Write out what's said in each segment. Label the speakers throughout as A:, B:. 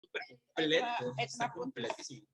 A: súper completo,
B: Es
A: está
B: una punta.
A: completísimo.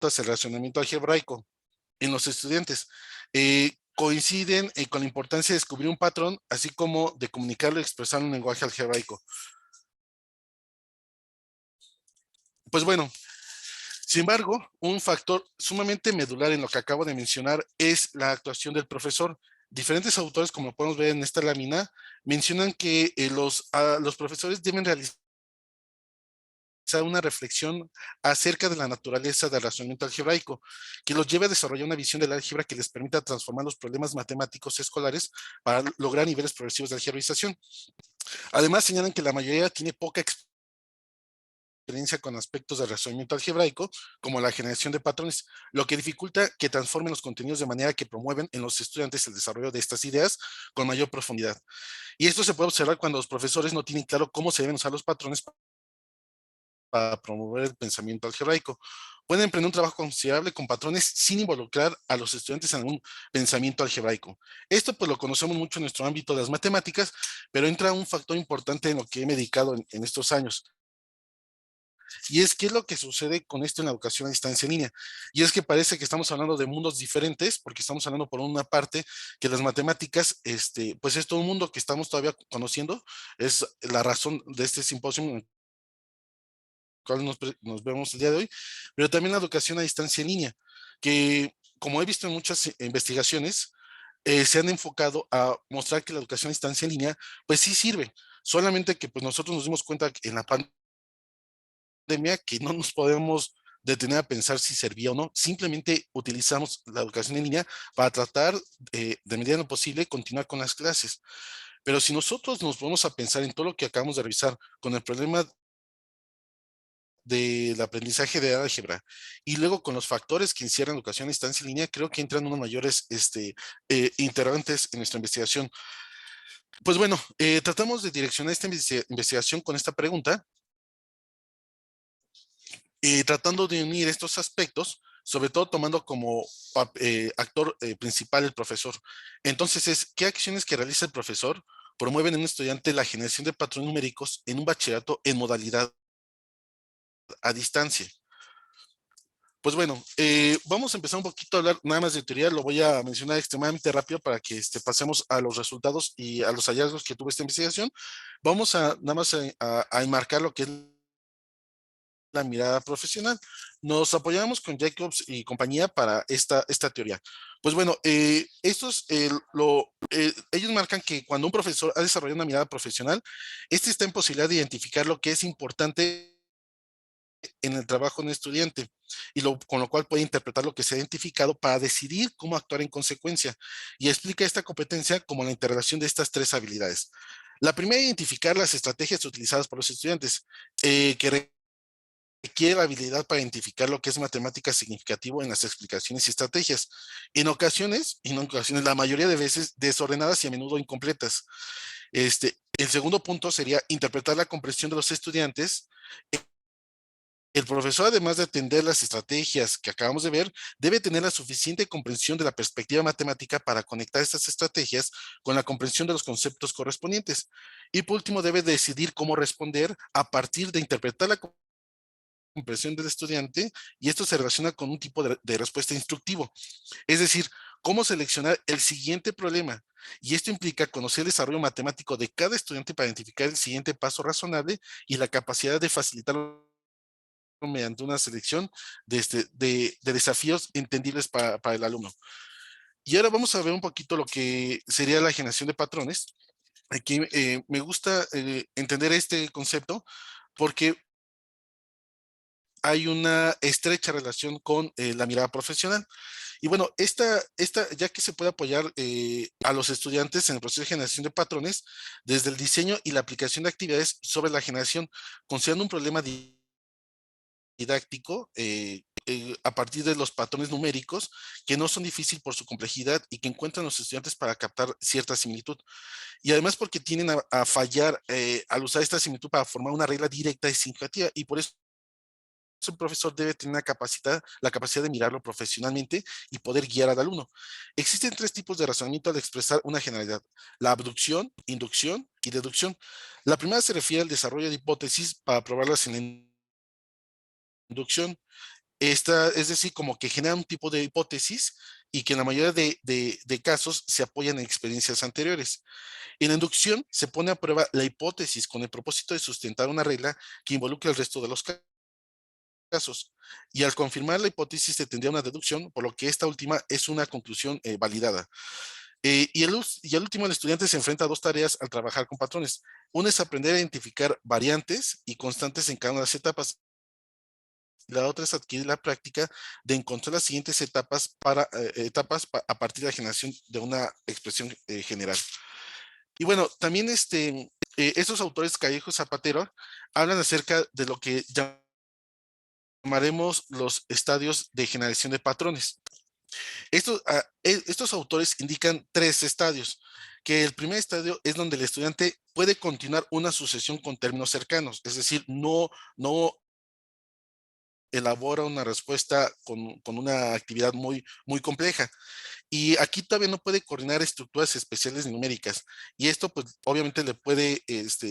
A: hacia el razonamiento algebraico en los estudiantes. Coinciden con la importancia de descubrir un patrón, así como de comunicarlo y expresar un lenguaje algebraico. Pues bueno, sin embargo, un factor sumamente medular en lo que acabo de mencionar es la actuación del profesor. Diferentes autores, como podemos ver en esta lámina, mencionan que los profesores deben realizar una reflexión acerca de la naturaleza del razonamiento algebraico, que los lleve a desarrollar una visión del álgebra que les permita transformar los problemas matemáticos escolares para lograr niveles progresivos de algebraización. Además, señalan que la mayoría tiene poca experiencia con aspectos del razonamiento algebraico, como la generación de patrones, lo que dificulta que transformen los contenidos de manera que promueven en los estudiantes el desarrollo de estas ideas con mayor profundidad. Y esto se puede observar cuando los profesores no tienen claro cómo se deben usar los patrones para promover el pensamiento algebraico. Pueden emprender un trabajo considerable con patrones sin involucrar a los estudiantes en un pensamiento algebraico. Esto pues lo conocemos mucho en nuestro ámbito de las matemáticas, pero entra un factor importante en lo que me he dedicado en estos años. Y es qué es lo que sucede con esto en la educación a distancia en línea. Y es que parece que estamos hablando de mundos diferentes, porque estamos hablando por una parte que las matemáticas, pues es todo un mundo que estamos todavía conociendo, es la razón de este simposio en el cual nos vemos el día de hoy, pero también la educación a distancia en línea, que como he visto en muchas investigaciones, se han enfocado a mostrar que la educación a distancia en línea, pues sí sirve, solamente que pues nosotros nos dimos cuenta que en la pandemia que no nos podemos detener a pensar si servía o no, simplemente utilizamos la educación en línea para tratar de medida de lo posible continuar con las clases. Pero si nosotros nos vamos a pensar en todo lo que acabamos de revisar con el problema del aprendizaje de álgebra y luego con los factores que encierran educación a distancia en línea, creo que entran unos mayores interrogantes en nuestra investigación. Pues bueno, tratamos de direccionar esta investigación con esta pregunta, tratando de unir estos aspectos, sobre todo tomando como actor principal el profesor. Entonces ¿qué acciones que realiza el profesor promueven en un estudiante la generación de patrones numéricos en un bachillerato en modalidad a distancia? Pues bueno, vamos a empezar un poquito a hablar nada más de teoría, lo voy a mencionar extremadamente rápido para que pasemos a los resultados y a los hallazgos que tuvo esta investigación. Vamos a nada más a enmarcar lo que es la mirada profesional. Nos apoyamos con Jacobs y compañía para esta teoría. Pues bueno, ellos marcan que cuando un profesor ha desarrollado una mirada profesional, este está en posibilidad de identificar lo que es importante en el trabajo de un estudiante con lo cual puede interpretar lo que se ha identificado para decidir cómo actuar en consecuencia y explica esta competencia como la interrelación de estas tres habilidades. La primera, identificar las estrategias utilizadas por los estudiantes, que requiere la habilidad para identificar lo que es matemática significativo en las explicaciones y estrategias. En ocasiones, la mayoría de veces desordenadas y a menudo incompletas. El segundo punto sería interpretar la comprensión de los estudiantes. El profesor, además de atender las estrategias que acabamos de ver, debe tener la suficiente comprensión de la perspectiva matemática para conectar estas estrategias con la comprensión de los conceptos correspondientes. Y por último, debe decidir cómo responder a partir de interpretar la comprensión del estudiante, y esto se relaciona con un tipo de respuesta instructivo. Es decir, cómo seleccionar el siguiente problema. Y esto implica conocer el desarrollo matemático de cada estudiante para identificar el siguiente paso razonable y la capacidad de facilitarlo mediante una selección de desafíos entendibles para el alumno. Y ahora vamos a ver un poquito lo que sería la generación de patrones. Aquí me gusta entender este concepto porque hay una estrecha relación con la mirada profesional. Y bueno, ya que se puede apoyar a los estudiantes en el proceso de generación de patrones, desde el diseño y la aplicación de actividades sobre la generación, considerando un problema didáctico a partir de los patrones numéricos que no son difíciles por su complejidad y que encuentran los estudiantes para captar cierta similitud. Y además porque tienen a fallar al usar esta similitud para formar una regla directa y significativa, y por eso el profesor debe tener la capacidad de mirarlo profesionalmente y poder guiar al alumno. Existen tres tipos de razonamiento al expresar una generalidad: la abducción, inducción y deducción. La primera se refiere al desarrollo de hipótesis para probarlas en la inducción. Es decir, como que genera un tipo de hipótesis y que en la mayoría de casos se apoyan en experiencias anteriores. En la inducción se pone a prueba la hipótesis con el propósito de sustentar una regla que involucre el resto de los casos. Y al confirmar la hipótesis se tendría una deducción, por lo que esta última es una conclusión validada. Y al último, el estudiante se enfrenta a dos tareas al trabajar con patrones. Una es aprender a identificar variantes y constantes en cada una de las etapas. La otra es adquirir la práctica de encontrar las siguientes a partir de la generación de una expresión general. Y bueno, también estos autores Callejo y Zapatero hablan acerca de lo que llamaremos los estadios de generación de patrones. Estos autores indican tres estadios, que el primer estadio es donde el estudiante puede continuar una sucesión con términos cercanos, es decir, no elabora una respuesta con una actividad muy compleja. Y aquí todavía no puede coordinar estructuras especiales numéricas. Y esto, pues, obviamente le puede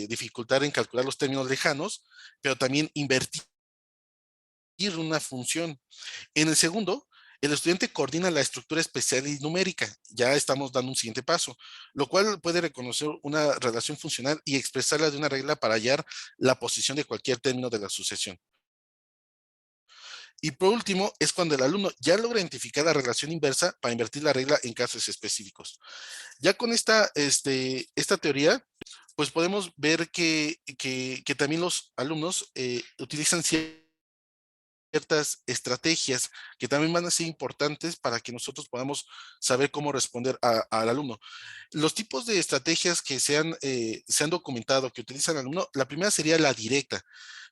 A: dificultar en calcular los términos lejanos, pero también invertir una función. En el segundo, el estudiante coordina la estructura especial y numérica. Ya estamos dando un siguiente paso, lo cual puede reconocer una relación funcional y expresarla de una regla para hallar la posición de cualquier término de la sucesión. Y por último, es cuando el alumno ya logra identificar la relación inversa para invertir la regla en casos específicos. Ya con esta teoría, pues podemos ver que también los alumnos utilizan ciertas estrategias que también van a ser importantes para que nosotros podamos saber cómo responder al alumno. Los tipos de estrategias que se han documentado que utiliza el alumno, la primera sería la directa,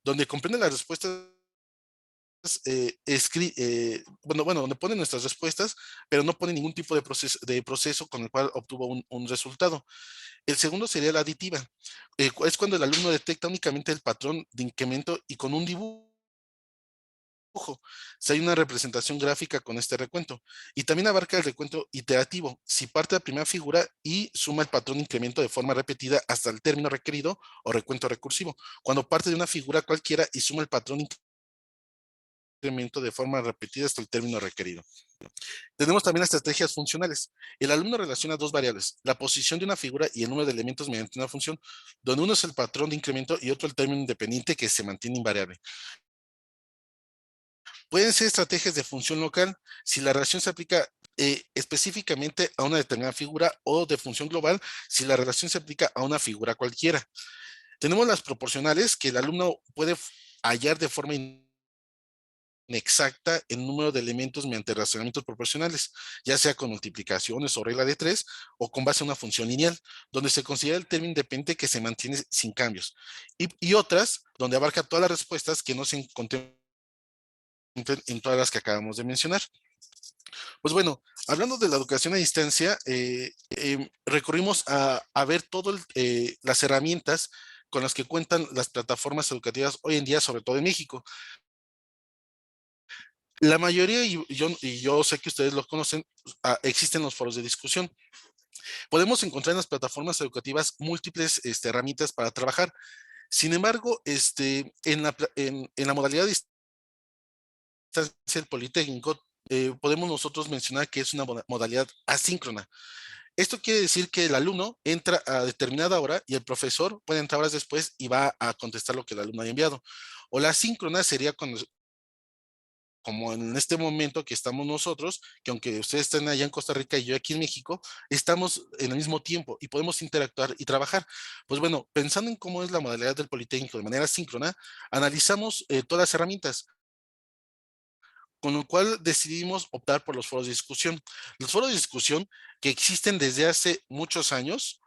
A: donde comprende las respuestas bueno, donde pone nuestras respuestas, pero no pone ningún tipo de proceso con el cual obtuvo un resultado. El segundo sería la aditiva. Es cuando el alumno detecta únicamente el patrón de incremento y con un dibujo. Si hay una representación gráfica con este recuento. Y también abarca el recuento iterativo. Si parte de la primera figura y suma el patrón de incremento de forma repetida hasta el término requerido o recuento recursivo. Cuando parte de una figura cualquiera y suma el patrón de incremento de forma repetida hasta el término requerido. Tenemos también las estrategias funcionales. El alumno relaciona dos variables, la posición de una figura y el número de elementos mediante una función, donde uno es el patrón de incremento y otro el término independiente que se mantiene invariable. Pueden ser estrategias de función local si la relación se aplica específicamente a una determinada figura o de función global si la relación se aplica a una figura cualquiera. Tenemos las proporcionales que el alumno puede hallar de forma inexacta el número de elementos mediante razonamientos proporcionales, ya sea con multiplicaciones o regla de tres o con base a una función lineal, donde se considera el término independiente que se mantiene sin cambios. Y otras donde abarca todas las respuestas que no se contemplan en todas las que acabamos de mencionar. Pues bueno, hablando de la educación a distancia, recurrimos a ver todas las herramientas con las que cuentan las plataformas educativas hoy en día, sobre todo en México. La mayoría, y yo sé que ustedes los conocen, existen los foros de discusión. Podemos encontrar en las plataformas educativas múltiples herramientas para trabajar. Sin embargo, en la modalidad de distancia del Politécnico, podemos nosotros mencionar que es una modalidad asíncrona. Esto quiere decir que el alumno entra a determinada hora y el profesor puede entrar horas después y va a contestar lo que el alumno haya enviado. O la síncrona sería cuando, como en este momento que estamos nosotros, que aunque ustedes estén allá en Costa Rica y yo aquí en México, estamos en el mismo tiempo y podemos interactuar y trabajar. Pues bueno, pensando en cómo es la modalidad del Politécnico de manera síncrona, analizamos todas las herramientas, con lo cual decidimos optar por los foros de discusión. Los foros de discusión que existen desde hace muchos años,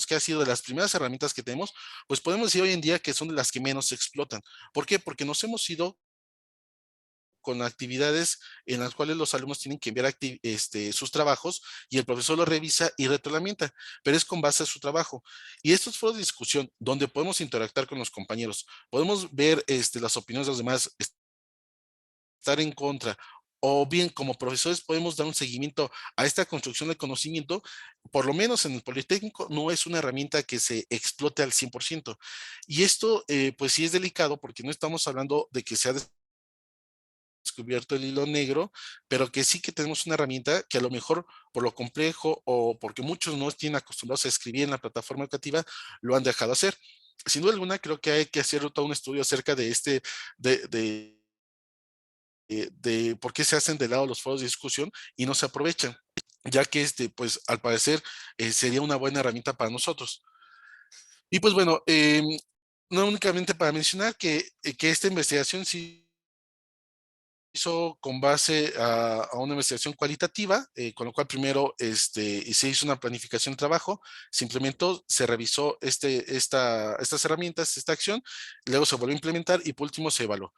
A: que ha sido de las primeras herramientas que tenemos, pues podemos decir hoy en día que son de las que menos se explotan. ¿Por qué? Porque nos hemos ido con actividades en las cuales los alumnos tienen que enviar sus trabajos y el profesor lo revisa y retroalimenta, pero es con base a su trabajo. Y estos foros de discusión donde podemos interactuar con los compañeros, podemos ver las opiniones de los demás, estar en contra, o bien como profesores podemos dar un seguimiento a esta construcción del conocimiento, por lo menos en el Politécnico no es una herramienta que se explote al 100%. Y esto pues sí es delicado porque no estamos hablando de que sea descubierto el hilo negro, pero que sí que tenemos una herramienta que a lo mejor por lo complejo o porque muchos no tienen acostumbrados a escribir en la plataforma educativa, lo han dejado hacer. Sin duda alguna, creo que hay que hacer todo un estudio acerca de de por qué se hacen de lado los foros de discusión y no se aprovechan, ya que pues al parecer sería una buena herramienta para nosotros. Y pues bueno, no únicamente para mencionar que esta investigación sí hizo con base a una investigación cualitativa, con lo cual primero se hizo una planificación de trabajo, se implementó, se revisó estas herramientas, esta acción, luego se volvió a implementar y por último se evaluó.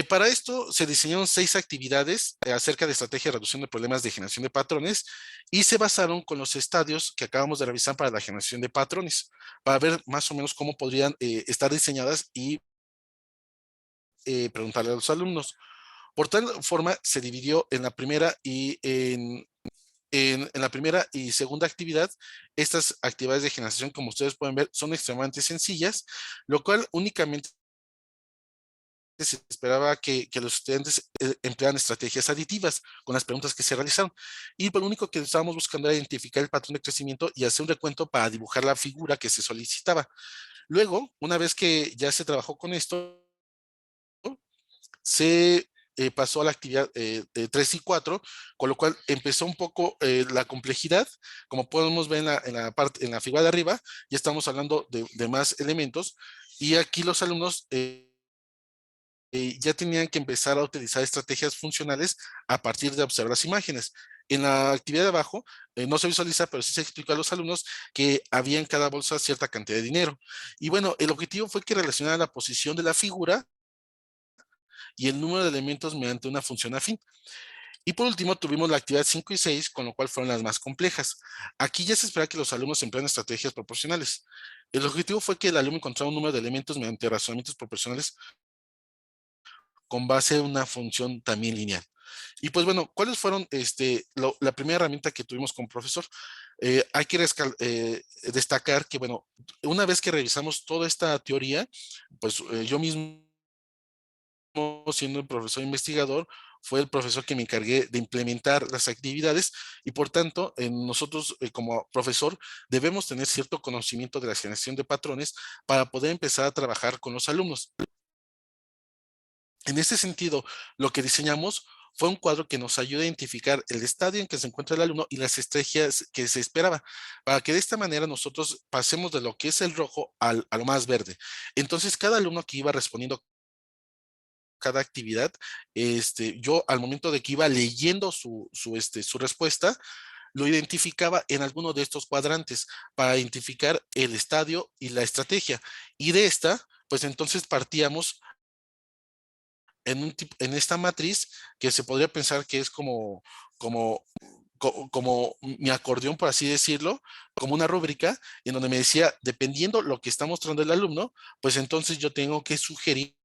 A: Para esto se diseñaron 6 actividades acerca de estrategia de reducción de problemas de generación de patrones y se basaron con los estadios que acabamos de revisar para la generación de patrones, para ver más o menos cómo podrían estar diseñadas y preguntarle a los alumnos. Por tal forma, se dividió en la primera en la primera y segunda actividad. Estas actividades de generación, como ustedes pueden ver, son extremadamente sencillas, lo cual únicamente se esperaba que los estudiantes emplearan estrategias aditivas con las preguntas que se realizaron. Y por lo único que estábamos buscando era identificar el patrón de crecimiento y hacer un recuento para dibujar la figura que se solicitaba. Luego, una vez que ya se trabajó con esto, se pasó a la actividad 3 y 4, con lo cual empezó un poco la complejidad. Como podemos ver en la figura de arriba, ya estamos hablando de más elementos y aquí los alumnos ya tenían que empezar a utilizar estrategias funcionales a partir de observar las imágenes. En la actividad de abajo no se visualiza, pero sí se explicó a los alumnos que había en cada bolsa cierta cantidad de dinero. Y bueno, el objetivo fue que relacionara la posición de la figura y el número de elementos mediante una función afín. Y por último, tuvimos la actividad 5 y 6, con lo cual fueron las más complejas. Aquí ya se espera que los alumnos empleen estrategias proporcionales. El objetivo fue que el alumno encontrara un número de elementos mediante razonamientos proporcionales con base en una función también lineal. Y pues bueno, ¿cuáles fueron la primera herramienta que tuvimos con profesor? Hay que destacar que, bueno, una vez que revisamos toda esta teoría, pues yo mismo, siendo el profesor investigador, fue el profesor que me encargué de implementar las actividades y por tanto nosotros como profesor debemos tener cierto conocimiento de la generación de patrones para poder empezar a trabajar con los alumnos. En este sentido, lo que diseñamos fue un cuadro que nos ayude a identificar el estadio en que se encuentra el alumno y las estrategias que se esperaba, para que de esta manera nosotros pasemos de lo que es el rojo a lo más verde. Entonces, cada alumno que iba respondiendo cada actividad, yo al momento de que iba leyendo su respuesta, lo identificaba en alguno de estos cuadrantes para identificar el estadio y la estrategia. Y de esta, pues entonces partíamos en esta matriz que se podría pensar que es como, como mi acordeón, por así decirlo, como una rúbrica en donde me decía, dependiendo lo que está mostrando el alumno, pues entonces yo tengo que sugerir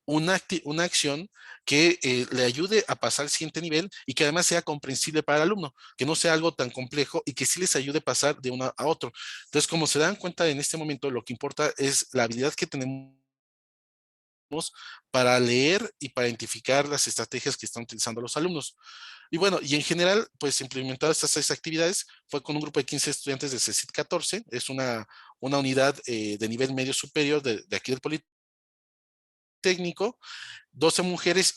A: una acción que le ayude a pasar al siguiente nivel y que además sea comprensible para el alumno, que no sea algo tan complejo y que sí les ayude a pasar de uno a otro. Entonces, como se dan cuenta en este momento, lo que importa es la habilidad que tenemos para leer y para identificar las estrategias que están utilizando los alumnos. Y bueno, y en general, pues implementar estas 6 actividades fue con un grupo de 15 estudiantes de CECIT 14, es una unidad de nivel medio superior de aquí del Politécnico, 12 mujeres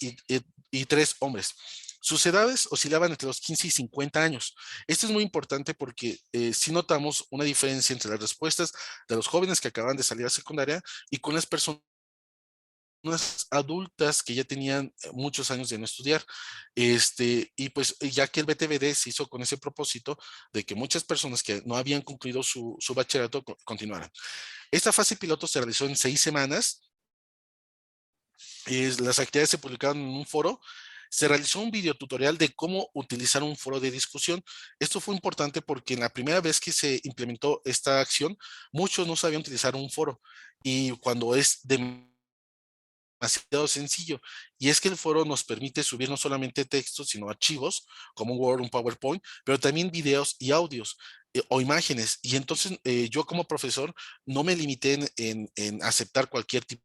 A: y 3 hombres. Sus edades oscilaban entre los 15 y 50 años. Esto es muy importante porque si notamos una diferencia entre las respuestas de los jóvenes que acaban de salir a secundaria y con las personas adultas que ya tenían muchos años de no estudiar. Y pues ya que el BTVD se hizo con ese propósito de que muchas personas que no habían concluido su bachillerato continuaran. Esta fase piloto se realizó en 6 semanas. Las actividades se publicaron en un foro. Se realizó un video tutorial de cómo utilizar un foro de discusión. Esto fue importante porque en la primera vez que se implementó esta acción, muchos no sabían utilizar un foro. Y cuando es demasiado sencillo. Y es que el foro nos permite subir no solamente textos, sino archivos como un Word, un PowerPoint, pero también videos y audios o imágenes. Y entonces yo como profesor no me limité en aceptar cualquier tipo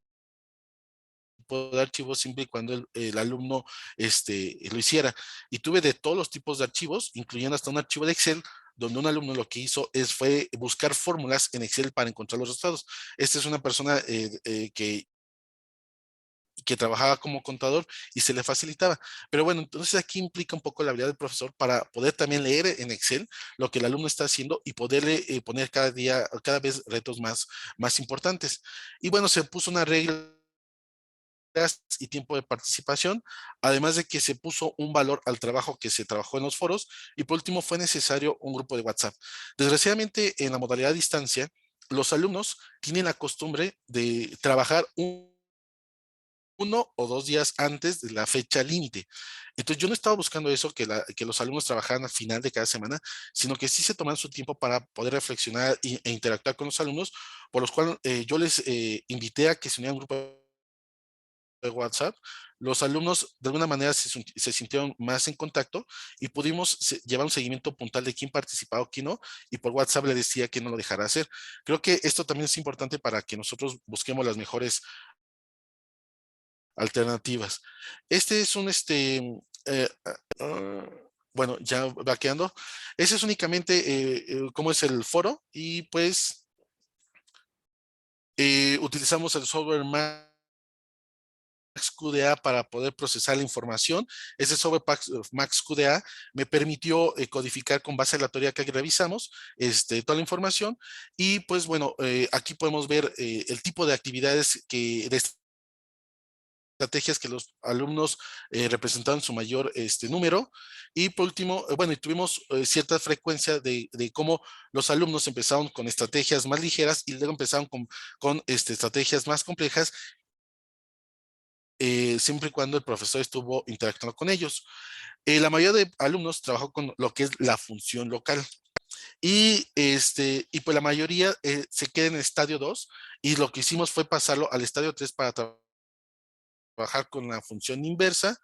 A: tipo de archivo siempre y cuando el alumno lo hiciera. Y tuve de todos los tipos de archivos, incluyendo hasta un archivo de Excel, donde un alumno lo que hizo fue buscar fórmulas en Excel para encontrar los resultados. Esta es una persona que trabajaba como contador y se le facilitaba. Pero bueno, entonces aquí implica un poco la habilidad del profesor para poder también leer en Excel lo que el alumno está haciendo y poderle poner cada día, cada vez retos más importantes. Y bueno, se puso una regla y tiempo de participación, además de que se puso un valor al trabajo que se trabajó en los foros y por último fue necesario un grupo de WhatsApp. Desgraciadamente en la modalidad a distancia, los alumnos tienen la costumbre de trabajar 1 o 2 días antes de la fecha límite. Entonces yo no estaba buscando eso, que los alumnos trabajaran al final de cada semana, sino que sí se toman su tiempo para poder reflexionar e interactuar con los alumnos, por los cuales yo les invité a que se unieran a un grupo de WhatsApp. Los alumnos de alguna manera se sintieron más en contacto y pudimos llevar un seguimiento puntual de quién participaba o quién no, y por WhatsApp le decía que no lo dejara hacer. Creo que esto también es importante para que nosotros busquemos las mejores alternativas. Este es un, eh, ah, bueno, ya va quedando. Ese es únicamente cómo es el foro y pues utilizamos el software MaxQDA para poder procesar la información. Ese software MaxQDA me permitió codificar con base a la teoría que revisamos toda la información y pues bueno, aquí podemos ver el tipo de actividades de estrategias que los alumnos representaron su mayor número. Y por último, bueno, y tuvimos cierta frecuencia de cómo los alumnos empezaron con estrategias más ligeras y luego empezaron con estrategias más complejas, siempre y cuando el profesor estuvo interactuando con ellos. La mayoría de alumnos trabajó con lo que es la función local. Y pues la mayoría se queda en el estadio 2 y lo que hicimos fue pasarlo al estadio 3 para trabajar con la función inversa.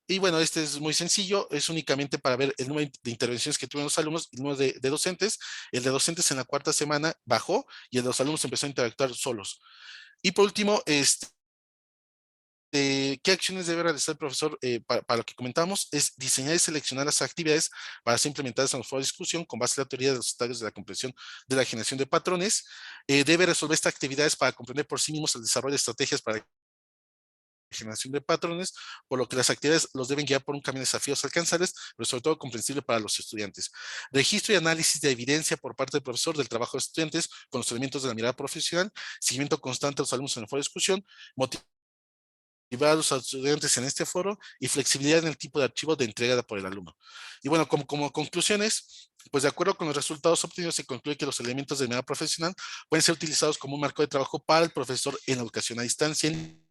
A: Y bueno, este es muy sencillo, es únicamente para ver el número de intervenciones que tuvieron los alumnos y el número de docentes. El de docentes en la cuarta semana bajó y el de los alumnos empezó a interactuar solos. Y por último, ¿qué acciones debe realizar el profesor para lo que comentamos? Es diseñar y seleccionar las actividades para ser implementadas en los foros de discusión con base en la teoría de los estadios de la comprensión de la generación de patrones. Debe resolver estas actividades para comprender por sí mismos el desarrollo de estrategias para generación de patrones, por lo que las actividades los deben guiar por un camino de desafíos alcanzables, pero sobre todo comprensible para los estudiantes. Registro y análisis de evidencia por parte del profesor del trabajo de estudiantes con los elementos de la mirada profesional, seguimiento constante a los alumnos en el foro de discusión, motivar a los estudiantes en este foro y flexibilidad en el tipo de archivo de entrega por el alumno. Y bueno, como conclusiones, pues de acuerdo con los resultados obtenidos se concluye que los elementos de mirada profesional pueden ser utilizados como un marco de trabajo para el profesor en la educación a distancia en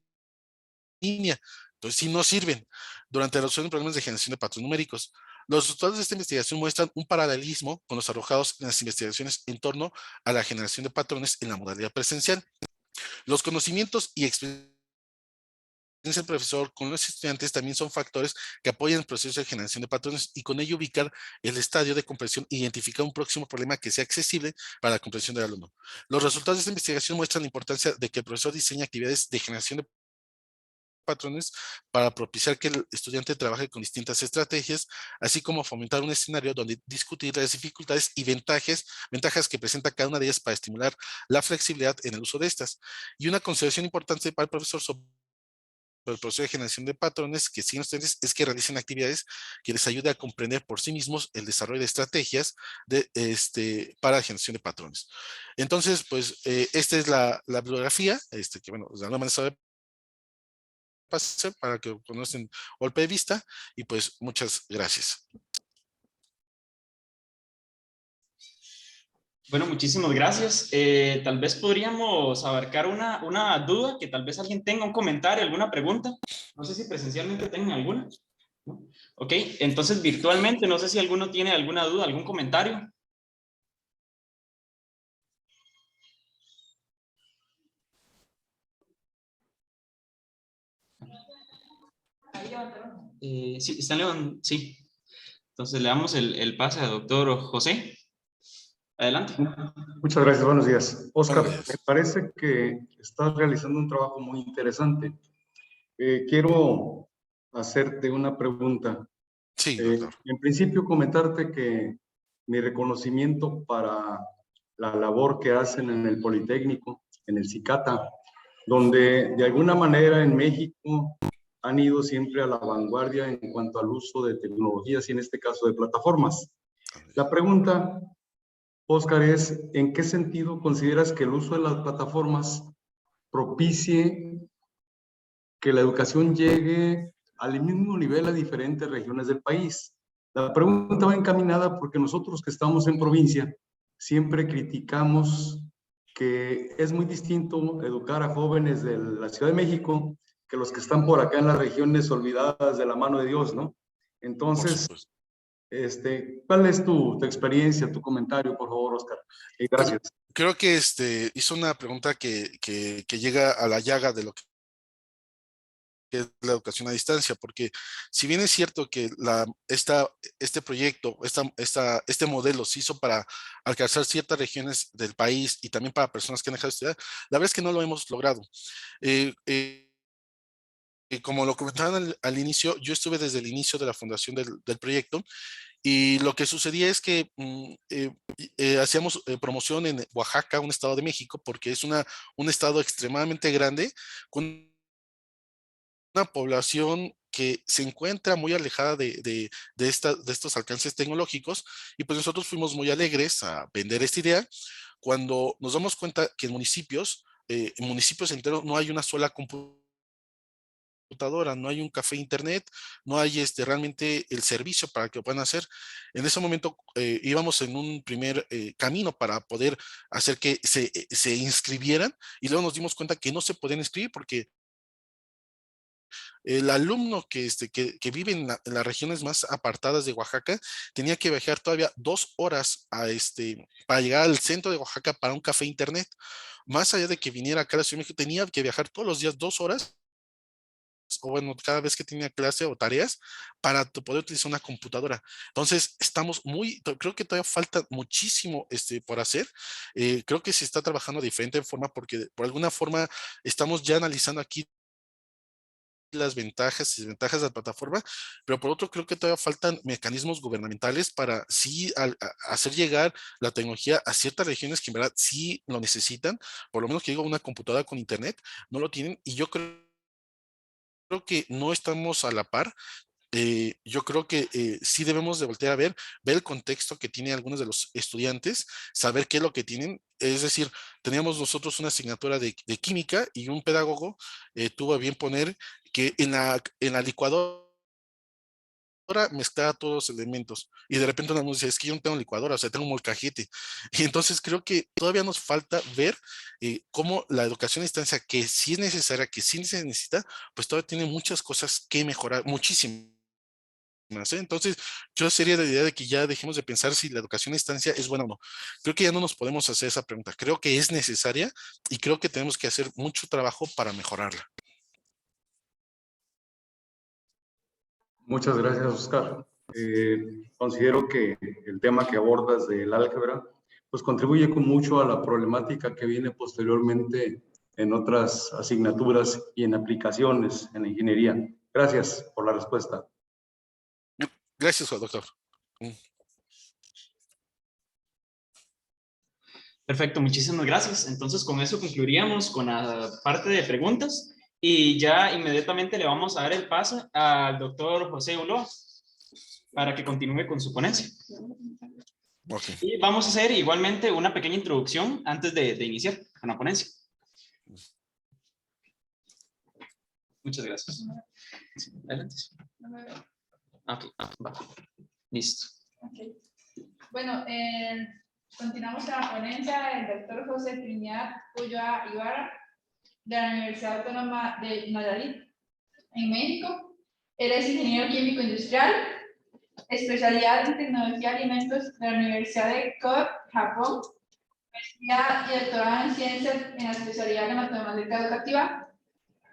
A: línea. Entonces, sí no sirven durante la resolución de problemas de generación de patrones numéricos. Los resultados de esta investigación muestran un paralelismo con los arrojados en las investigaciones en torno a la generación de patrones en la modalidad presencial. Los conocimientos y experiencia del profesor con los estudiantes también son factores que apoyan el proceso de generación de patrones y con ello ubicar el estadio de comprensión e identificar un próximo problema que sea accesible para la comprensión del alumno. Los resultados de esta investigación muestran la importancia de que el profesor diseñe actividades de generación de patrones para propiciar que el estudiante trabaje con distintas estrategias, así como fomentar un escenario donde discutir las dificultades y ventajas que presenta cada una de ellas para estimular la flexibilidad en el uso de estas. Y una consideración importante para el profesor sobre el proceso de generación de patrones que siguen ustedes es que realicen actividades que les ayude a comprender por sí mismos el desarrollo de estrategias para la generación de patrones. Entonces, pues, esta es la bibliografía, que bueno, de alguna manera sabe pase para que conocen golpe de vista y pues muchas gracias.
B: Bueno, muchísimas gracias. Tal vez podríamos abarcar una duda que tal vez alguien tenga, un comentario, alguna pregunta. No sé si presencialmente tengan alguna. ¿No? Ok, entonces virtualmente, no sé si alguno tiene alguna duda, algún comentario. Sí, está León, sí. Entonces le damos el pase al doctor José. Adelante.
C: Muchas gracias, buenos días. Óscar,
A: Buenos días.
C: me parece que estás realizando un trabajo muy interesante. Quiero hacerte una pregunta.
A: Sí, doctor.
C: En principio, comentarte que mi reconocimiento para la labor que hacen en el Politécnico, en el CICATA, donde de alguna manera en México han ido siempre a la vanguardia en cuanto al uso de tecnologías y en este caso de plataformas. La pregunta, Óscar, es ¿en qué sentido consideras que el uso de las plataformas propicie que la educación llegue al mismo nivel a diferentes regiones del país? La pregunta va encaminada porque nosotros que estamos en provincia siempre criticamos que es muy distinto educar a jóvenes de la Ciudad de México que los que están por acá en las regiones olvidadas de la mano de Dios, ¿no?
A: Por
C: Entonces,
A: supuesto.
C: ¿cuál es tu experiencia, tu comentario, por favor, Óscar? Gracias.
A: Creo que hizo una pregunta que llega a la llaga de lo que es la educación a distancia, porque si bien es cierto que este proyecto, este modelo se hizo para alcanzar ciertas regiones del país y también para personas que han dejado de estudiar, la verdad es que no lo hemos logrado. Como lo comentaban al inicio, yo estuve desde el inicio de la fundación del proyecto y lo que sucedía es que hacíamos promoción en Oaxaca, un estado de México, porque es un estado extremadamente grande con una población que se encuentra muy alejada de estos alcances tecnológicos y pues nosotros fuimos muy alegres a vender esta idea cuando nos damos cuenta que en municipios enteros no hay una sola computadora, no hay un café internet, no hay realmente el servicio para que lo puedan hacer. En ese momento íbamos en un primer camino para poder hacer que se inscribieran y luego nos dimos cuenta que no se podían inscribir porque el alumno que vive en las regiones más apartadas de Oaxaca tenía que viajar todavía 2 horas para llegar al centro de Oaxaca para un café internet. Más allá de que viniera acá a la Ciudad de México, tenía que viajar todos los días 2 horas, o bueno, cada vez que tenía clase o tareas, para poder utilizar una computadora. Entonces, creo que todavía falta muchísimo por hacer. Creo que se está trabajando de diferente forma porque por alguna forma estamos ya analizando aquí las ventajas y desventajas de la plataforma, pero por otro creo que todavía faltan mecanismos gubernamentales para sí hacer llegar la tecnología a ciertas regiones que en verdad sí lo necesitan, por lo menos que digo una computadora con internet, no lo tienen y yo creo que no estamos a la par. Yo creo que sí debemos de voltear a ver el contexto que tienen algunos de los estudiantes, saber qué es lo que tienen. Es decir, teníamos nosotros una asignatura de química y un pedagogo tuvo a bien poner que en la licuadora mezclaba todos los elementos y de repente una dice, es que yo no tengo licuadora, o sea, tengo un molcajete. Y entonces creo que todavía nos falta ver cómo la educación a distancia, que sí es necesaria, que sí se necesita, pues todavía tiene muchas cosas que mejorar, muchísimas. Entonces, yo sería de la idea de que ya dejemos de pensar si la educación a distancia es buena o no. Creo que ya no nos podemos hacer esa pregunta. Creo que es necesaria y creo que tenemos que hacer mucho trabajo para mejorarla.
C: Muchas gracias, Oscar. Considero que el tema que abordas del álgebra pues contribuye con mucho a la problemática que viene posteriormente en otras asignaturas y en aplicaciones en la ingeniería. Gracias por la respuesta.
A: Gracias, doctor.
B: Perfecto, muchísimas gracias. Entonces, con eso concluiríamos con la parte de preguntas y ya inmediatamente le vamos a dar el paso al doctor José Ulloa para que continúe con su ponencia.
A: Okay.
B: Y vamos a hacer igualmente una pequeña introducción antes de iniciar con la ponencia. Muchas gracias. Adelante. Ok, va. Listo.
D: Okay. Bueno, continuamos con la ponencia del doctor José Trinidad Ulloa Ibarra, de la Universidad Autónoma de Nayarit, en México. Él es ingeniero químico industrial, especialidad en tecnología de alimentos de la Universidad de Kobe, Japón, maestría y doctorado en ciencias en la especialidad de matemática educativa,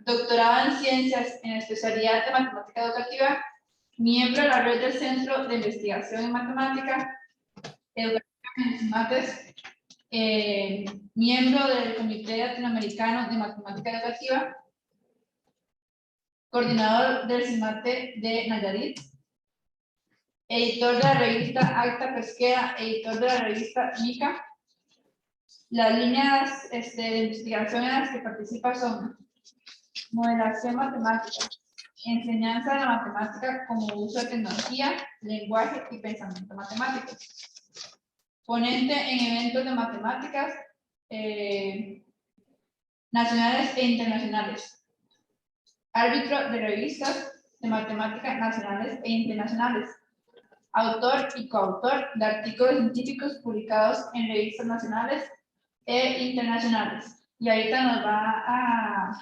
D: doctorado en ciencias en la especialidad de matemática educativa, miembro de la red del Centro de Investigación en Matemática Educativa en Mates, miembro del Comité Latinoamericano de Matemática Educativa, coordinador del CIMATE de Nayarit, editor de la revista Acta Pesquera, editor de la revista Mica. Las líneas de investigación en las que participa son modelación matemática, enseñanza de la matemática como uso de tecnología, lenguaje y pensamiento matemático. Ponente en eventos de matemáticas nacionales e internacionales. Árbitro de revistas de matemáticas nacionales e internacionales. Autor y coautor de artículos científicos publicados en revistas nacionales e internacionales. Y ahorita nos va a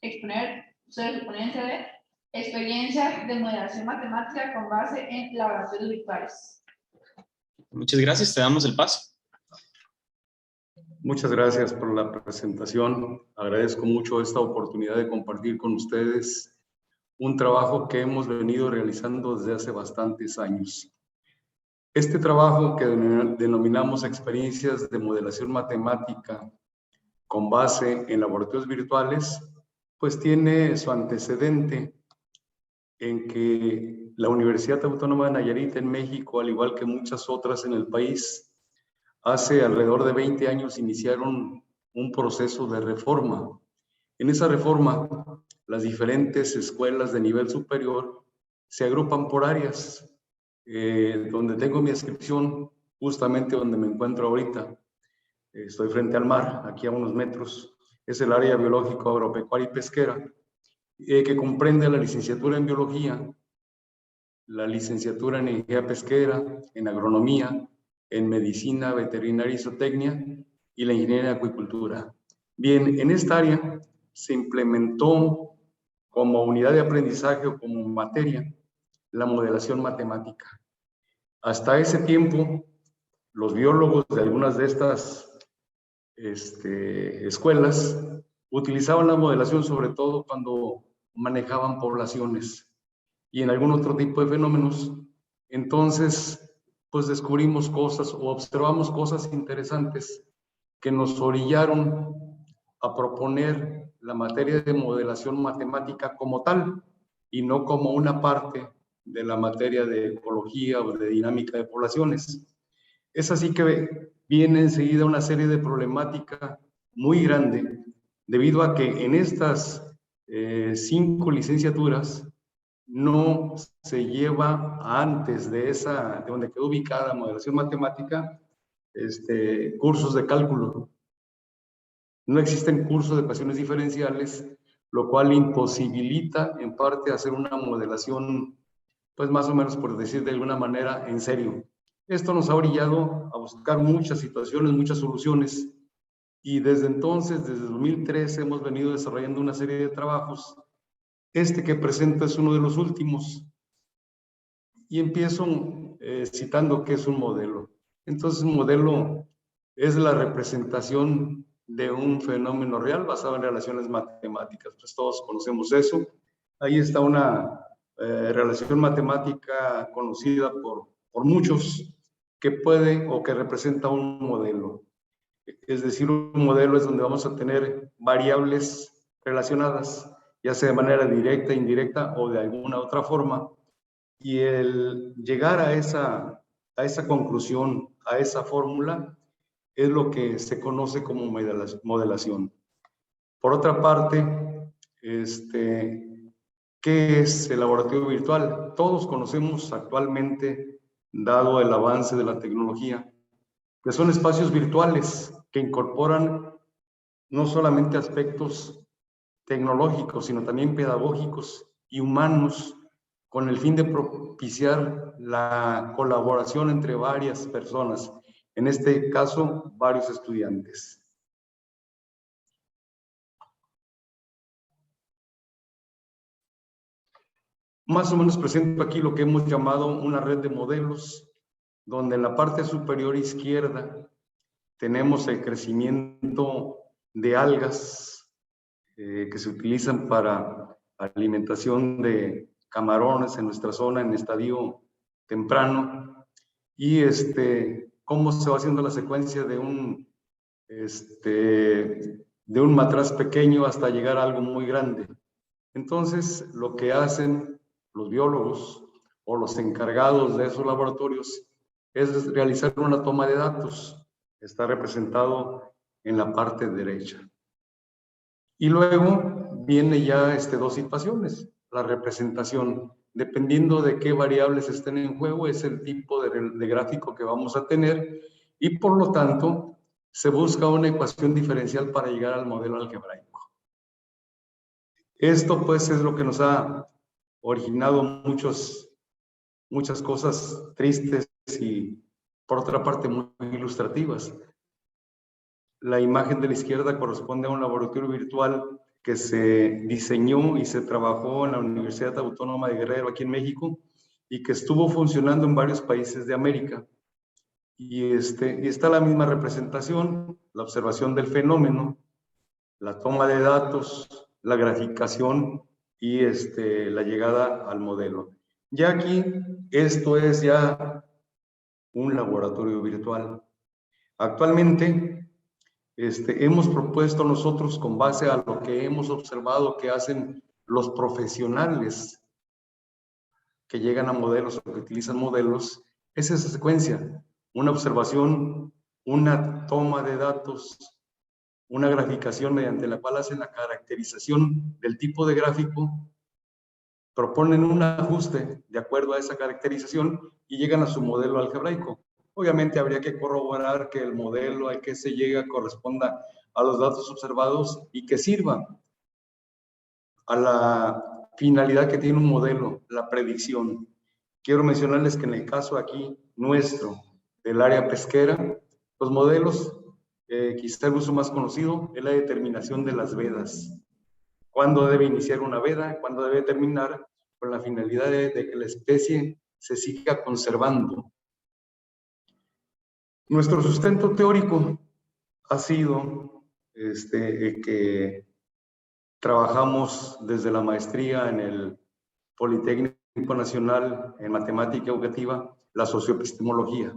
D: exponer sobre su ponencia de experiencia de modelación matemática con base en laboratorios virtuales.
B: Muchas gracias, te damos el paso.
C: Muchas gracias por la presentación. Agradezco mucho esta oportunidad de compartir con ustedes un trabajo que hemos venido realizando desde hace bastantes años. Este trabajo que denominamos experiencias de modelación matemática con base en laboratorios virtuales, pues tiene su antecedente en que la Universidad Autónoma de Nayarit en México, al igual que muchas otras en el país, hace alrededor de 20 años iniciaron un proceso de reforma. En esa reforma, las diferentes escuelas de nivel superior se agrupan por áreas. Donde tengo mi inscripción, justamente donde me encuentro ahorita, estoy frente al mar, aquí a unos metros, es el área biológico, agropecuaria y pesquera, que comprende la licenciatura en biología, la licenciatura en ingeniería pesquera, en agronomía, en medicina, veterinaria y zootecnia y la ingeniería en acuicultura. Bien, en esta área se implementó como unidad de aprendizaje o como materia la modelación matemática. Hasta ese tiempo, los biólogos de algunas de estas escuelas utilizaban la modelación sobre todo cuando manejaban poblaciones y en algún otro tipo de fenómenos. Entonces, pues descubrimos cosas o observamos cosas interesantes que nos orillaron a proponer la materia de modelación matemática como tal y no como una parte de la materia de ecología o de dinámica de poblaciones. Es así que viene enseguida una serie de problemática muy grande debido a que en estas 5 licenciaturas no se lleva antes de donde quedó ubicada la modelación matemática, cursos de cálculo. No existen cursos de ecuaciones diferenciales, lo cual imposibilita en parte hacer una modelación, pues más o menos por decir de alguna manera, en serio. Esto nos ha orillado a buscar muchas situaciones, muchas soluciones, y desde entonces, desde 2013, hemos venido desarrollando una serie de trabajos. Este que presento es uno de los últimos, y empiezo citando qué es un modelo. Entonces, un modelo es la representación de un fenómeno real basado en relaciones matemáticas. Pues todos conocemos eso. Ahí está una relación matemática conocida por muchos que puede o que representa un modelo. Es decir, un modelo es donde vamos a tener variables relacionadas, ya sea de manera directa, indirecta o de alguna otra forma. Y el llegar a esa conclusión, a esa fórmula, es lo que se conoce como modelación. Por otra parte, ¿qué es el laboratorio virtual? Todos conocemos actualmente, dado el avance de la tecnología, que son espacios virtuales que incorporan no solamente aspectos tecnológicos, sino también pedagógicos y humanos, con el fin de propiciar la colaboración entre varias personas, en este caso, varios estudiantes. Más o menos presento aquí lo que hemos llamado una red de modelos, donde en la parte superior izquierda tenemos el crecimiento de algas que se utilizan para alimentación de camarones en nuestra zona en estadio temprano, y cómo se va haciendo la secuencia de un matraz pequeño hasta llegar a algo muy grande. Entonces, lo que hacen los biólogos o los encargados de esos laboratorios es realizar una toma de datos. Está representado en la parte derecha. Y luego viene ya dos situaciones. La representación, dependiendo de qué variables estén en juego, es el tipo de gráfico que vamos a tener, y por lo tanto se busca una ecuación diferencial para llegar al modelo algebraico. Esto pues es lo que nos ha originado muchas cosas tristes y por otra parte muy ilustrativas. La imagen de la izquierda corresponde a un laboratorio virtual que se diseñó y se trabajó en la Universidad Autónoma de Guerrero, aquí en México, y que estuvo funcionando en varios países de América. Y está la misma representación, la observación del fenómeno, la toma de datos, la graficación y la llegada al modelo. Ya aquí, esto es ya un laboratorio virtual. Actualmente, hemos propuesto nosotros, con base a lo que hemos observado que hacen los profesionales que llegan a modelos o que utilizan modelos, es esa secuencia: una observación, una toma de datos, una graficación mediante la cual hacen la caracterización del tipo de gráfico, proponen un ajuste de acuerdo a esa caracterización y llegan a su modelo algebraico. Obviamente habría que corroborar que el modelo al que se llega corresponda a los datos observados y que sirva a la finalidad que tiene un modelo, la predicción. Quiero mencionarles que en el caso aquí nuestro, del área pesquera, los modelos, quizá el uso más conocido es la determinación de las vedas. ¿Cuándo debe iniciar una veda? ¿Cuándo debe terminar? Con la finalidad de que la especie se siga conservando. Nuestro sustento teórico ha sido que trabajamos desde la maestría en el Politécnico Nacional en Matemática Educativa, la socioepistemología.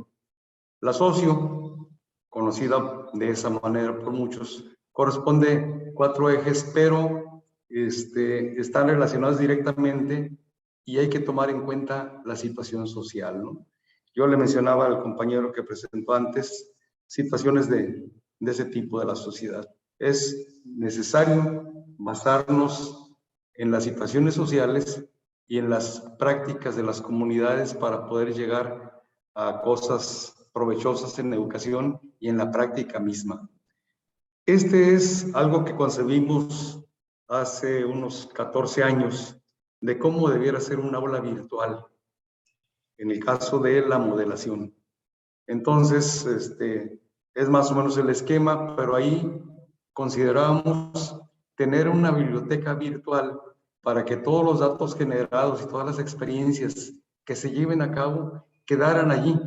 C: La socio, conocida de esa manera por muchos, corresponde 4 ejes, pero están relacionados directamente y hay que tomar en cuenta la situación social, ¿no? Yo le mencionaba al compañero que presentó antes situaciones de ese tipo de la sociedad. Es necesario basarnos en las situaciones sociales y en las prácticas de las comunidades para poder llegar a cosas provechosas en la educación y en la práctica misma. Es algo que concebimos hace unos 14 años de cómo debiera ser un aula virtual en el caso de la modelación. Entonces, es más o menos el esquema, pero ahí considerábamos tener una biblioteca virtual para que todos los datos generados y todas las experiencias que se lleven a cabo quedaran allí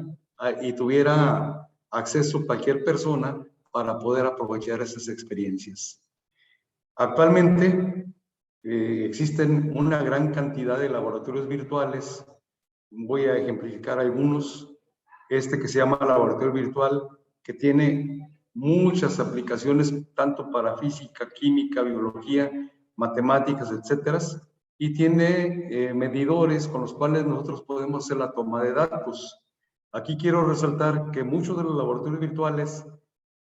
C: y tuviera acceso cualquier persona para poder aprovechar esas experiencias. Actualmente existen una gran cantidad de laboratorios virtuales. Voy a ejemplificar algunos. Que se llama Laboratorio Virtual, que tiene muchas aplicaciones, tanto para física, química, biología, matemáticas, etcétera, y tiene medidores con los cuales nosotros podemos hacer la toma de datos. Aquí quiero resaltar que muchos de los laboratorios virtuales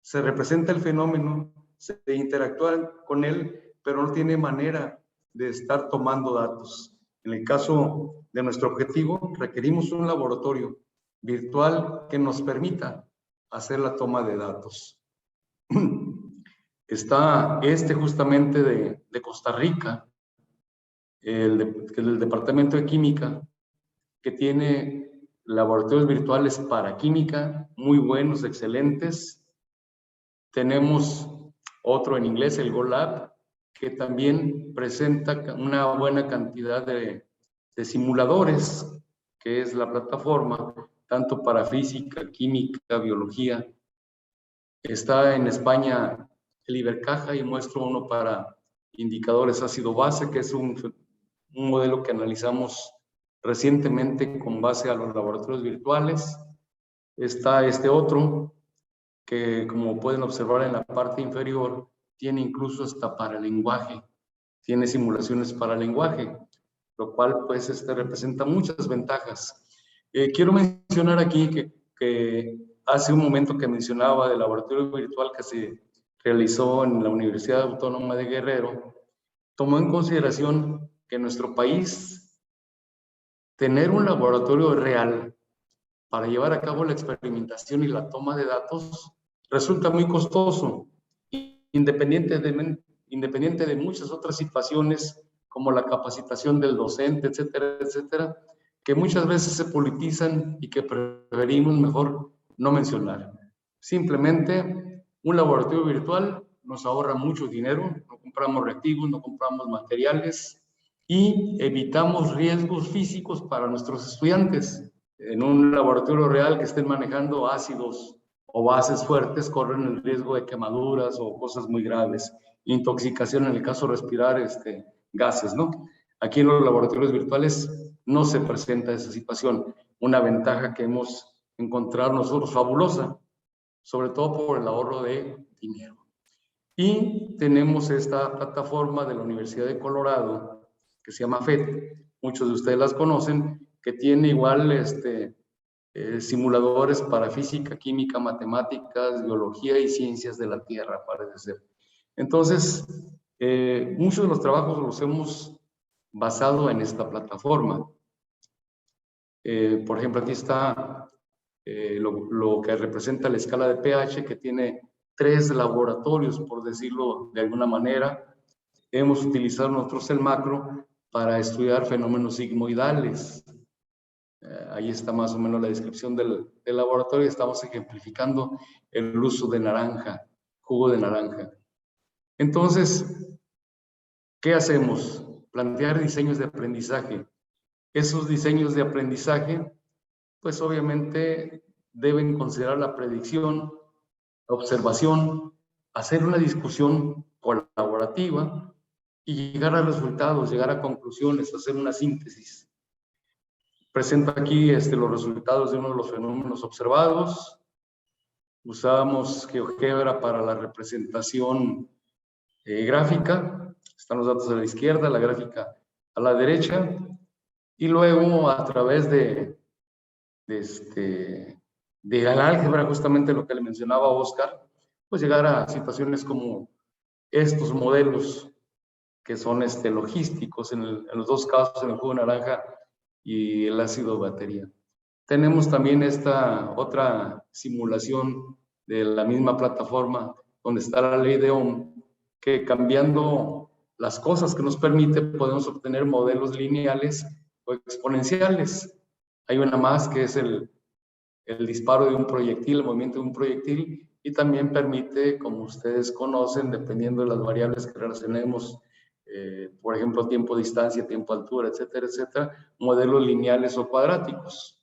C: se representa el fenómeno, se interactúa con él, pero no tiene manera de estar tomando datos. En el caso de nuestro objetivo, requerimos un laboratorio virtual que nos permita hacer la toma de datos. Está justamente de Costa Rica, el Departamento de Química, que tiene laboratorios virtuales para química muy buenos, excelentes. Tenemos otro en inglés, el GoLab, que también presenta una buena cantidad de simuladores, que es la plataforma tanto para física, química, biología. Está en España el Ibercaja, y muestro uno para indicadores ácido-base, que es un modelo que analizamos recientemente con base a los laboratorios virtuales. Está otro que, como pueden observar en la parte inferior, tiene incluso hasta para el lenguaje. tiene simulaciones para lenguaje, lo cual pues representa muchas ventajas. Quiero mencionar aquí que hace un momento que mencionaba del laboratorio virtual que se realizó en la Universidad Autónoma de Guerrero, tomó en consideración que en nuestro país tener un laboratorio real para llevar a cabo la experimentación y la toma de datos resulta muy costoso, independiente de muchas otras situaciones como la capacitación del docente, etcétera, etcétera, que muchas veces se politizan y que preferimos mejor no mencionar. Simplemente un laboratorio virtual nos ahorra mucho dinero, no compramos reactivos, no compramos materiales y evitamos riesgos físicos para nuestros estudiantes. En un laboratorio real que estén manejando ácidos o bases fuertes corren el riesgo de quemaduras o cosas muy graves, intoxicación en el caso de respirar gases, ¿no? Aquí en los laboratorios virtuales no se presenta esa situación, una ventaja que hemos encontrado nosotros fabulosa, sobre todo por el ahorro de dinero. Y tenemos esta plataforma de la Universidad de Colorado que se llama FET, muchos de ustedes las conocen, que tiene igual simuladores para física, química, matemáticas, biología y ciencias de la Tierra, parece ser. Entonces, muchos de los trabajos los hemos basado en esta plataforma. Por ejemplo, aquí está lo que representa la escala de pH, que tiene 3 laboratorios, por decirlo de alguna manera. Hemos utilizado nosotros el macro para estudiar fenómenos sigmoidales. Ahí está más o menos la descripción del laboratorio. Estamos ejemplificando el uso de naranja, jugo de naranja. Entonces, ¿qué hacemos? Plantear diseños de aprendizaje. Esos diseños de aprendizaje, pues obviamente deben considerar la predicción, la observación, hacer una discusión colaborativa y llegar a resultados, llegar a conclusiones, hacer una síntesis. Presento aquí los resultados de uno de los fenómenos observados. Usábamos GeoGebra para la representación gráfica. Están los datos a la izquierda, la gráfica a la derecha. Y luego a través de la álgebra, justamente lo que le mencionaba Oscar, pues llegar a situaciones como estos modelos que son logísticos, en los dos casos, en el jugo de naranja y el ácido batería. Tenemos también esta otra simulación de la misma plataforma donde está la ley de Ohm, que cambiando las cosas que nos permite podemos obtener modelos lineales o exponenciales. Hay una más que es el disparo de un proyectil, el movimiento de un proyectil, y también permite, como ustedes conocen, dependiendo de las variables que relacionemos, por ejemplo, tiempo, distancia, tiempo, altura, etcétera, etcétera, modelos lineales o cuadráticos.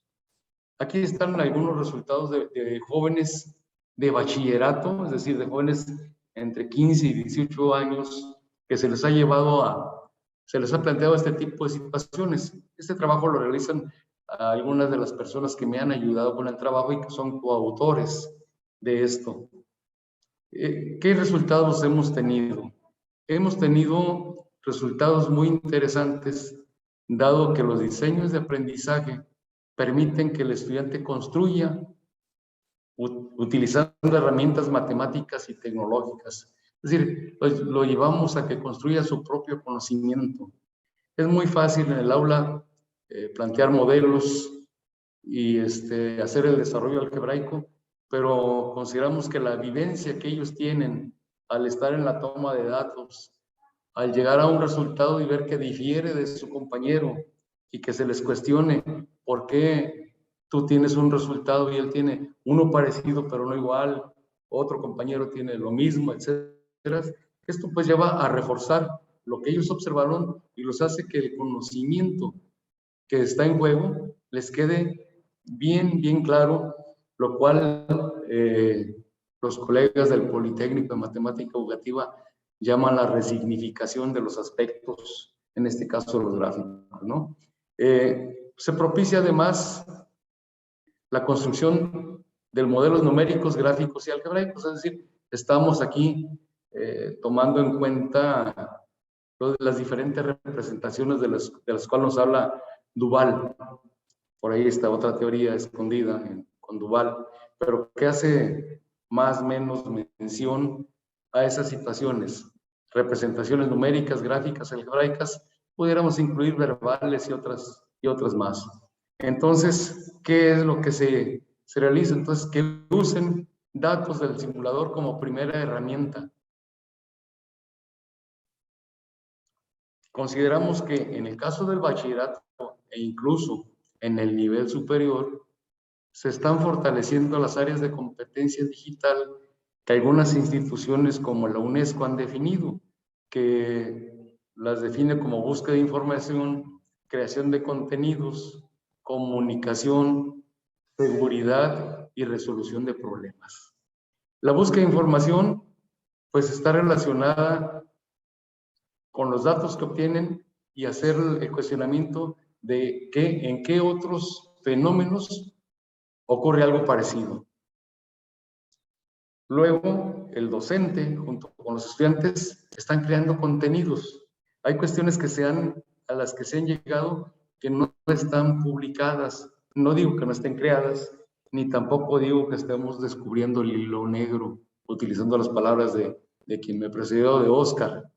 C: Aquí están algunos resultados de jóvenes de bachillerato, es decir, de jóvenes entre 15 y 18 años, que se les ha planteado este tipo de situaciones. Este trabajo lo realizan algunas de las personas que me han ayudado con el trabajo y que son coautores de esto. ¿Qué resultados hemos tenido? Hemos tenido resultados muy interesantes, dado que los diseños de aprendizaje permiten que el estudiante construya utilizando herramientas matemáticas y tecnológicas. Es decir, lo llevamos a que construya su propio conocimiento. Es muy fácil en el aula plantear modelos y hacer el desarrollo algebraico, pero consideramos que la vivencia que ellos tienen al estar en la toma de datos, al llegar a un resultado y ver que difiere de su compañero y que se les cuestione por qué tú tienes un resultado y él tiene uno parecido pero no igual, otro compañero tiene lo mismo, etcétera. Esto pues lleva a reforzar lo que ellos observaron y los hace que el conocimiento que está en juego les quede bien claro, lo cual los colegas del Politécnico de Matemática Educativa llaman la resignificación de los aspectos, en este caso los gráficos, ¿no? Se propicia además la construcción de modelos numéricos, gráficos y algebraicos, es decir, estamos aquí tomando en cuenta las diferentes representaciones de las cuales nos habla Duval. Por ahí está otra teoría escondida con Duval, pero que hace más o menos mención a esas situaciones, representaciones numéricas, gráficas, algebraicas, pudiéramos incluir verbales y otras más. Entonces, ¿qué es lo que se realiza? Entonces, que usen datos del simulador como primera herramienta. Consideramos que en el caso del bachillerato e incluso en el nivel superior, se están fortaleciendo las áreas de competencia digital que algunas instituciones como la UNESCO han definido, que las define como búsqueda de información, creación de contenidos, comunicación, seguridad y resolución de problemas. La búsqueda de información, pues, está relacionada con los datos que obtienen y hacer el cuestionamiento de en qué otros fenómenos ocurre algo parecido. Luego, el docente, junto con los estudiantes, están creando contenidos. Hay cuestiones a las que se han llegado que no están publicadas. No digo que no estén creadas, ni tampoco digo que estemos descubriendo el hilo negro, utilizando las palabras de quien me precedió, de Oscar.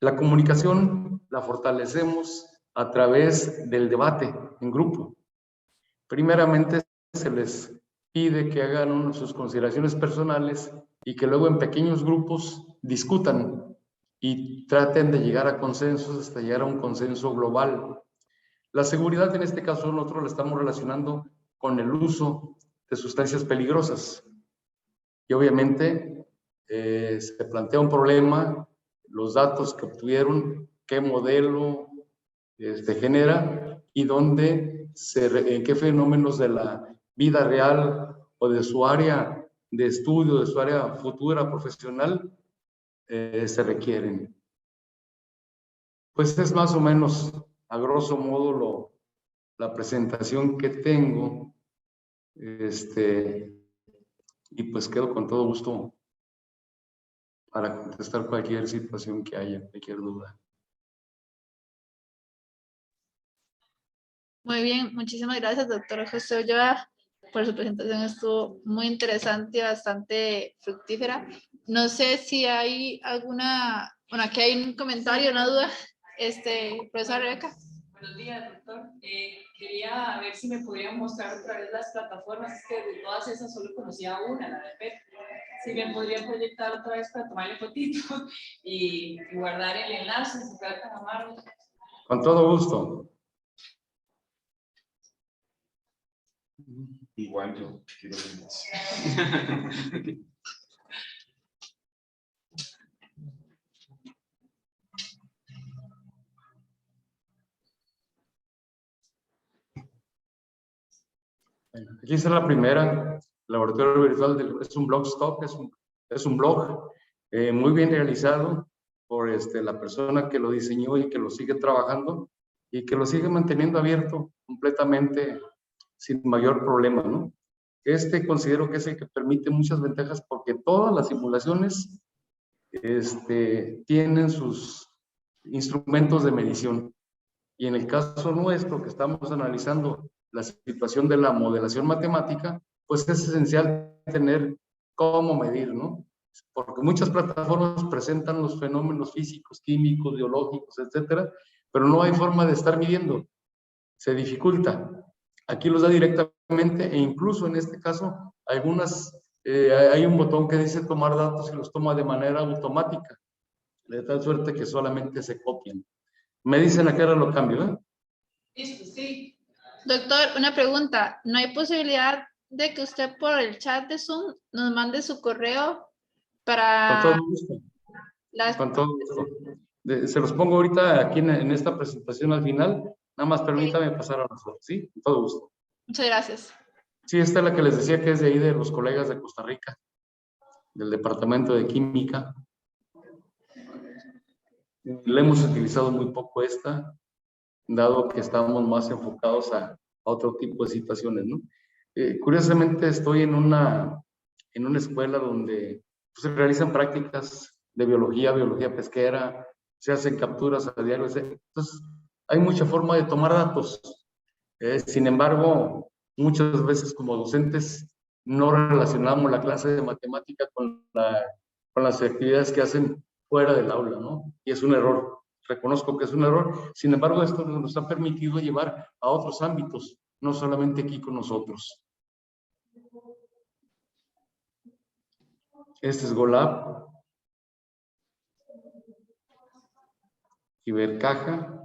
C: La comunicación la fortalecemos a través del debate en grupo. Primeramente, se les pide que hagan sus consideraciones personales y que luego en pequeños grupos discutan y traten de llegar a consensos hasta llegar a un consenso global. La seguridad, en este caso, nosotros la estamos relacionando con el uso de sustancias peligrosas. Y obviamente se plantea un problema, los datos que obtuvieron, qué modelo genera y dónde en qué fenómenos de la vida real o de su área de estudio, de su área futura profesional, se requieren. Pues es más o menos, a grosso modo, la presentación que tengo, y pues quedo con todo gusto para contestar cualquier situación que haya, cualquier duda.
D: Muy bien, muchísimas gracias, doctor José Ulloa, por su presentación. Estuvo muy interesante y bastante fructífera. No sé si hay alguna, bueno, aquí hay un comentario, una duda, profesora Rebeca.
E: Buenos días, doctor. Quería ver si me podrían mostrar otra vez las plataformas. Es que de todas esas solo conocía una, la de PET. Si me podrían proyectar otra vez para tomarle fotito y guardar el enlace, si fuera tan amable.
C: Con todo gusto.
B: Igual yo quiero ver más.
C: Aquí está la primera, Laboratorio Virtual, es un blogspot, es un blog muy bien realizado por la persona que lo diseñó y que lo sigue trabajando y que lo sigue manteniendo abierto completamente sin mayor problema, ¿no? Considero que es el que permite muchas ventajas porque todas las simulaciones tienen sus instrumentos de medición. Y en el caso nuestro, que estamos analizando la situación de la modelación matemática, pues es esencial tener cómo medir, ¿no? Porque muchas plataformas presentan los fenómenos físicos, químicos, biológicos, etcétera, pero no hay forma de estar midiendo. Se dificulta. Aquí los da directamente e incluso en este caso hay un botón que dice tomar datos y los toma de manera automática, de tal suerte que solamente se copian. Me dicen a qué hora lo cambio, ¿eh?
E: Listo, sí.
D: Doctor, una pregunta. ¿No hay posibilidad de que usted por el chat de Zoom nos mande su correo para...
C: Con todo gusto. Con todo gusto. Se los pongo ahorita aquí en esta presentación al final. Nada más permítame pasar a nosotros, ¿sí? Con todo gusto.
D: Muchas gracias.
C: Sí, esta es la que les decía que es de ahí de los colegas de Costa Rica, del Departamento de Química. Le hemos utilizado muy poco dado que estamos más enfocados a otro tipo de situaciones, ¿no? Curiosamente estoy en una escuela donde se realizan prácticas de biología pesquera, se hacen capturas a diario. Entonces, hay mucha forma de tomar datos. Sin embargo, muchas veces como docentes no relacionamos la clase de matemática con las actividades que hacen fuera del aula, ¿no? Y es un error. Reconozco que es un error. Sin embargo, esto nos ha permitido llevar a otros ámbitos, no solamente aquí con nosotros. Este es Golab. Ibercaja.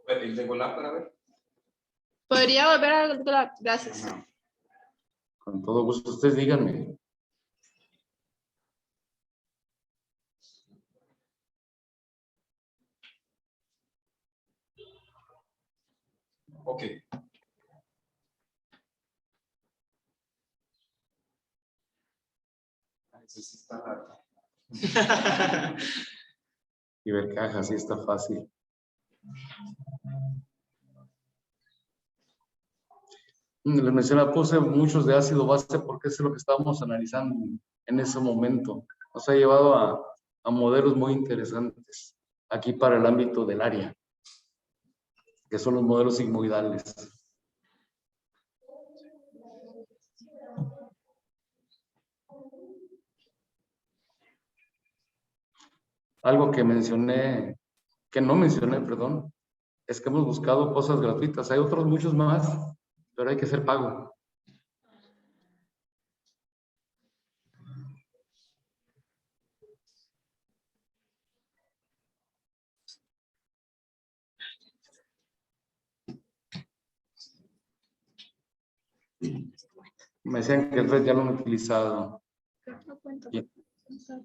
F: El de Golab para ver.
D: ¿Podría volver a Golab? Gracias.
C: Con todo gusto, ustedes díganme.
F: Ok. Eso sí está largo.
C: Ibercaja, sí está fácil. Les mencionaba, puse muchos de ácido base porque es lo que estábamos analizando en ese momento. Nos ha llevado a modelos muy interesantes aquí para el ámbito del área, que son los modelos sigmoidales. Algo que no mencioné, perdón, es que hemos buscado cosas gratuitas. Hay otros muchos más, pero hay que hacer pago. Me decían que el red ya lo han utilizado. Bien.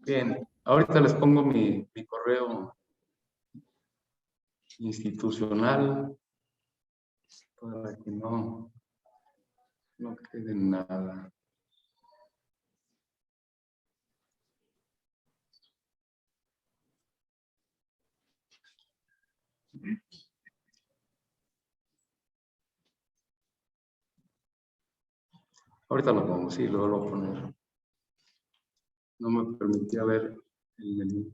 C: Bien, ahorita les pongo mi correo institucional para que no quede nada. Ahorita lo pongo, sí, luego lo voy a poner. No me permitía ver el menú.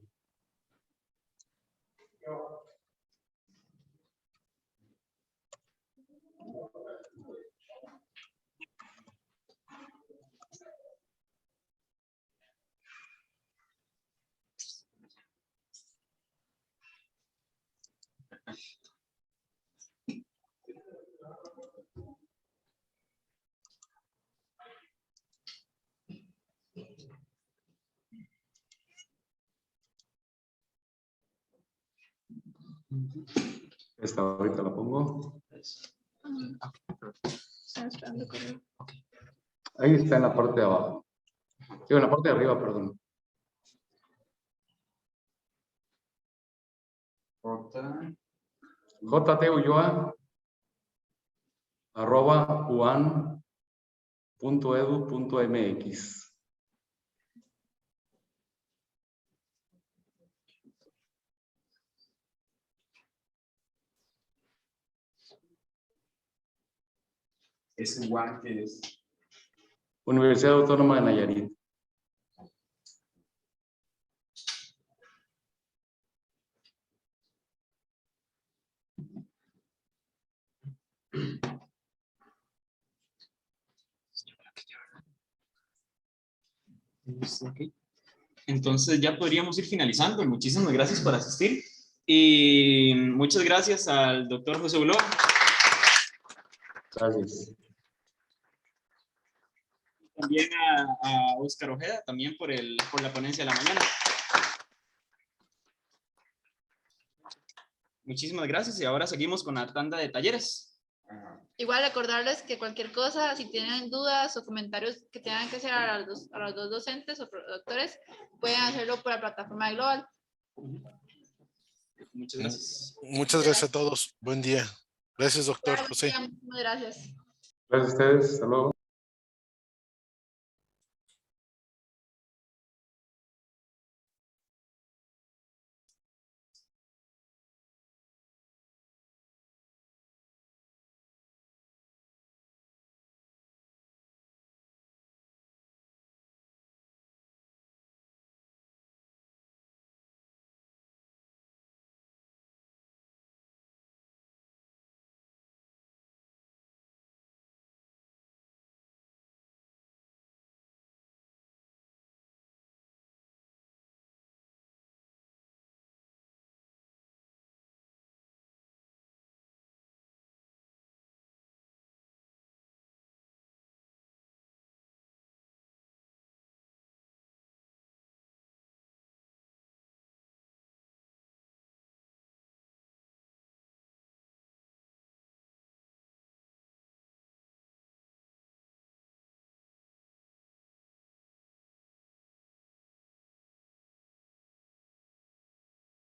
C: Esta ahorita la pongo. Ahí está en la parte de abajo. Sí, en la parte de arriba, perdón. jtulloa@uan.edu.mx.
F: Ese UAN que es.
C: Universidad Autónoma de Nayarit.
B: Ok. Entonces ya podríamos ir finalizando. Muchísimas gracias por asistir y muchas gracias al doctor José Ulloa.
C: Gracias.
B: También a Óscar Ojeda, también por la ponencia de la mañana. Muchísimas gracias y ahora seguimos con la tanda de talleres.
D: Igual recordarles que cualquier cosa, si tienen dudas o comentarios que tengan que hacer a los dos docentes o doctores, pueden hacerlo por la plataforma de Global.
B: Muchas gracias.
A: Muchas gracias a todos. Buen día. Gracias, doctor José.
D: Muchas gracias.
C: Gracias a ustedes. Hasta luego.